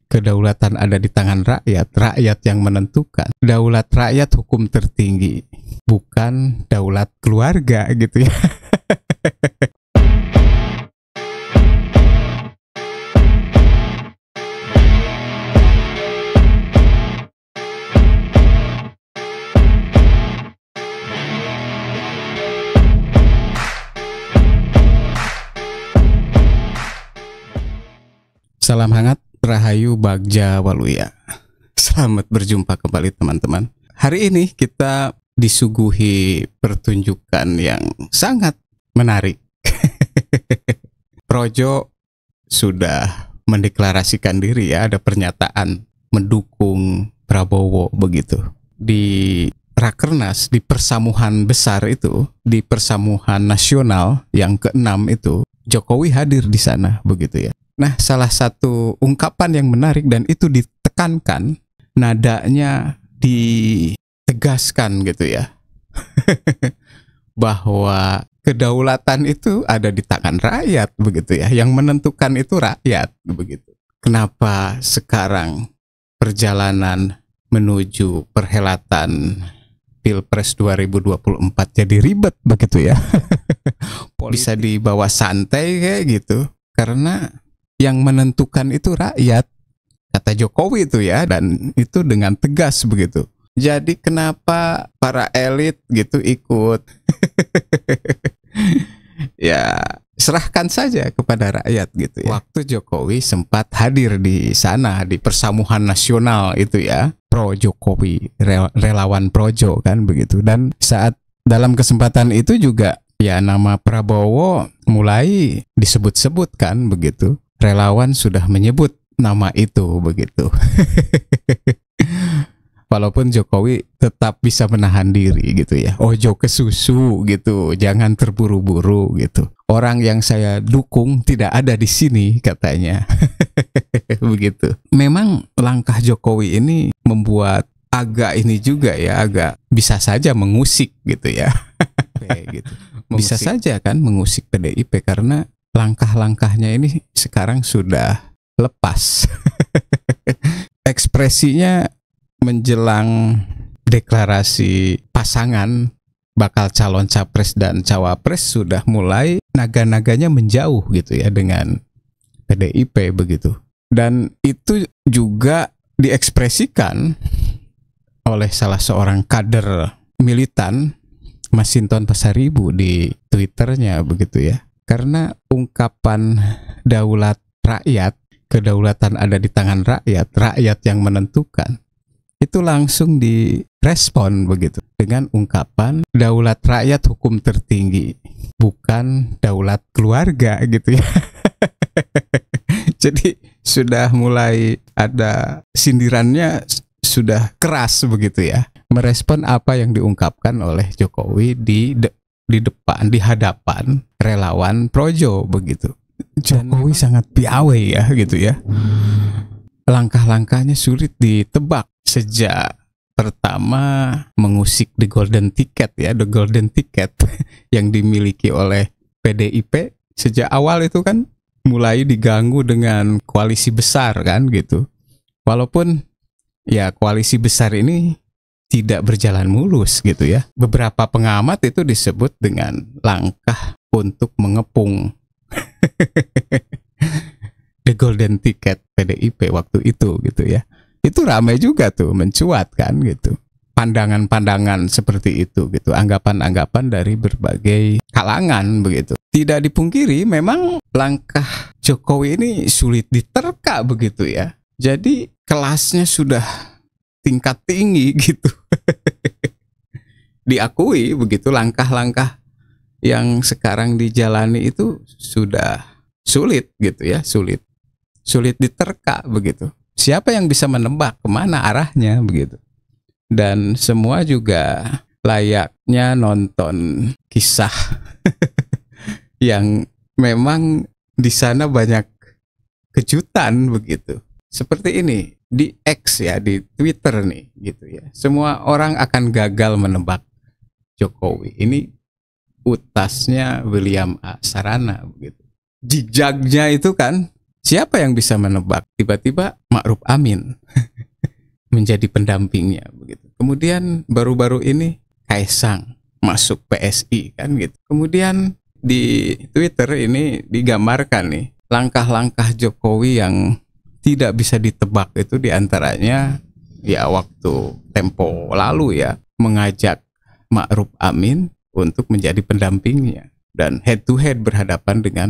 Kedaulatan ada di tangan rakyat, rakyat yang menentukan. Daulat rakyat hukum tertinggi, bukan daulat keluarga gitu ya. Salam hangat, Rahayu Bagja Waluya. Selamat berjumpa kembali teman-teman. Hari ini kita disuguhi pertunjukan yang sangat menarik. Projo sudah mendeklarasikan diri ya, ada pernyataan mendukung Prabowo begitu. Di Rakernas, di persamuhan besar itu, di persamuhan nasional yang ke-6 itu, Jokowi hadir di sana begitu ya. Nah, salah satu ungkapan yang menarik dan itu ditekankan, nadanya ditegaskan gitu ya. Bahwa kedaulatan itu ada di tangan rakyat begitu ya. Yang menentukan itu rakyat begitu. Kenapa sekarang perjalanan menuju perhelatan Pilpres 2024 jadi ribet begitu ya. Bisa dibawa santai kayak gitu. Karena yang menentukan itu rakyat, kata Jokowi itu ya, dan itu dengan tegas begitu. Jadi kenapa para elit gitu ikut? Ya, serahkan saja kepada rakyat gitu ya. Waktu Jokowi sempat hadir di sana, di persamuhan nasional itu ya, pro Jokowi, relawan Projo kan begitu. Dan saat dalam kesempatan itu juga ya nama Prabowo mulai disebut-sebut kan begitu. Relawan sudah menyebut nama itu begitu. Walaupun Jokowi tetap bisa menahan diri gitu ya. Ojo ke susu gitu, jangan terburu-buru gitu. Orang yang saya dukung tidak ada di sini katanya. Begitu. Memang langkah Jokowi ini membuat agak ini juga ya, agak bisa saja mengusik gitu ya. Gitu. Bisa saja kan mengusik PDIP karena langkah-langkahnya ini sekarang sudah lepas. Ekspresinya menjelang deklarasi pasangan bakal calon capres dan cawapres sudah mulai naga-naganya menjauh gitu ya dengan PDIP begitu. Dan itu juga diekspresikan oleh salah seorang kader militan Masinton Pasaribu di Twitternya begitu ya. Karena ungkapan daulat rakyat, kedaulatan ada di tangan rakyat, rakyat yang menentukan, itu langsung direspon begitu dengan ungkapan daulat rakyat hukum tertinggi, bukan daulat keluarga gitu ya. Jadi sudah mulai ada sindirannya, sudah keras begitu ya, merespon apa yang diungkapkan oleh Jokowi di depan, di hadapan relawan Projo begitu. Jokowi sangat piawai ya gitu ya. Langkah-langkahnya sulit ditebak sejak pertama mengusik the golden ticket ya, the golden ticket yang dimiliki oleh PDIP sejak awal itu kan mulai diganggu dengan koalisi besar kan gitu. Walaupun ya koalisi besar ini tidak berjalan mulus gitu ya. Beberapa pengamat itu disebut dengan langkah untuk mengepung the golden ticket PDIP waktu itu gitu ya. Itu ramai juga tuh, mencuat kan gitu. Pandangan-pandangan seperti itu gitu, anggapan-anggapan dari berbagai kalangan begitu. Tidak dipungkiri memang langkah Jokowi ini sulit diterka begitu ya. Jadi kelasnya sudah tingkat tinggi gitu. Diakui begitu, langkah-langkah yang sekarang dijalani itu sudah sulit gitu ya, sulit diterka begitu. Siapa yang bisa menebak kemana arahnya begitu. Dan semua juga layaknya nonton kisah yang memang di sana banyak kejutan begitu. Seperti ini di X ya, di Twitter nih gitu ya. Semua orang akan gagal menebak Jokowi. Ini utasnya William A. Sarana begitu. Jigjagnya itu kan Siapa yang bisa menebak tiba-tiba Ma'ruf Amin menjadi pendampingnya begitu. Kemudian baru-baru ini Kaisang masuk PSI kan gitu. Kemudian di Twitter ini digambarkan nih langkah-langkah Jokowi yang tidak bisa ditebak itu diantaranya ya waktu tempo lalu ya mengajak Ma'ruf Amin untuk menjadi pendampingnya dan head to head berhadapan dengan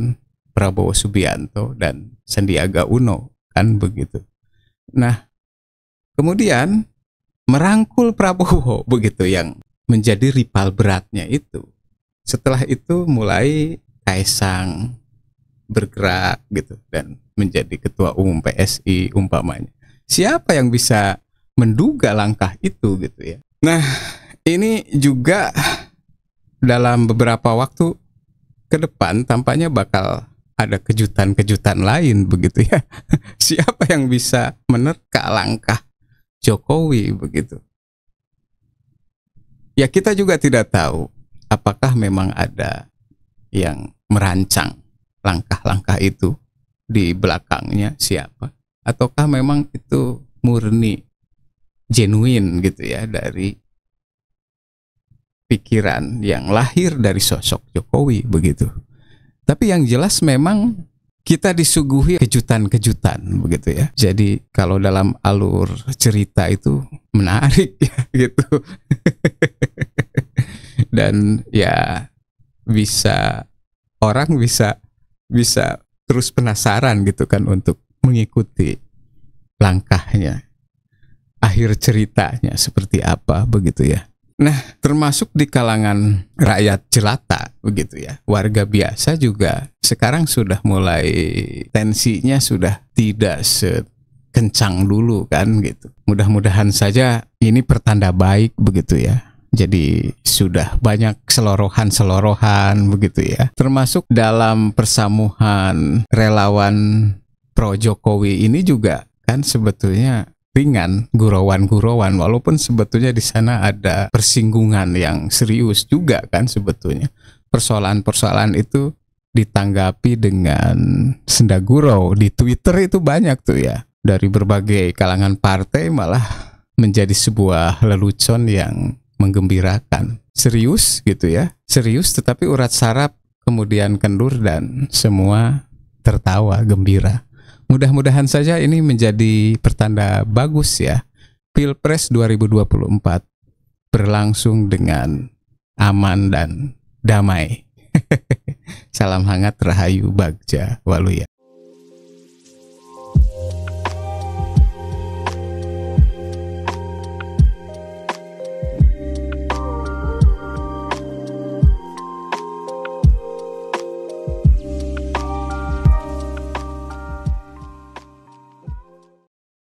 Prabowo Subianto dan Sandiaga Uno kan begitu. Nah, kemudian merangkul Prabowo begitu yang menjadi rival beratnya itu. Setelah itu mulai Kaisang bergerak gitu dan menjadi ketua umum PSI umpamanya. Siapa yang bisa menduga langkah itu gitu ya. Nah, ini juga dalam beberapa waktu ke depan tampaknya bakal ada kejutan-kejutan lain begitu ya. Siapa yang bisa menerka langkah Jokowi begitu. Ya kita juga tidak tahu apakah memang ada yang merancang langkah-langkah itu di belakangnya siapa, ataukah memang itu murni genuine gitu ya dari pikiran yang lahir dari sosok Jokowi begitu. Tapi yang jelas memang kita disuguhi kejutan-kejutan begitu ya. Jadi kalau dalam alur cerita itu menarik ya gitu. Dan ya orang bisa terus penasaran gitu kan untuk mengikuti langkahnya, akhir ceritanya seperti apa begitu ya. Nah, termasuk di kalangan rakyat jelata begitu ya. Warga biasa juga sekarang sudah mulai tensinya sudah tidak sekencang dulu kan gitu. Mudah-mudahan saja ini pertanda baik begitu ya. Jadi sudah banyak selorohan begitu ya. Termasuk dalam persamuhan relawan pro Jokowi ini juga kan sebetulnya ringan, gurauan-gurauan, walaupun sebetulnya di sana ada persinggungan yang serius juga kan sebetulnya. Persoalan-persoalan itu ditanggapi dengan senda gurau di Twitter itu banyak tuh ya. Dari berbagai kalangan partai malah menjadi sebuah lelucon yang menggembirakan. Serius gitu ya. Serius tetapi urat saraf kemudian kendur dan semua tertawa gembira. Mudah-mudahan saja ini menjadi pertanda bagus ya. Pilpres 2024 berlangsung dengan aman dan damai. Salam hangat Rahayu Bagja Waluya.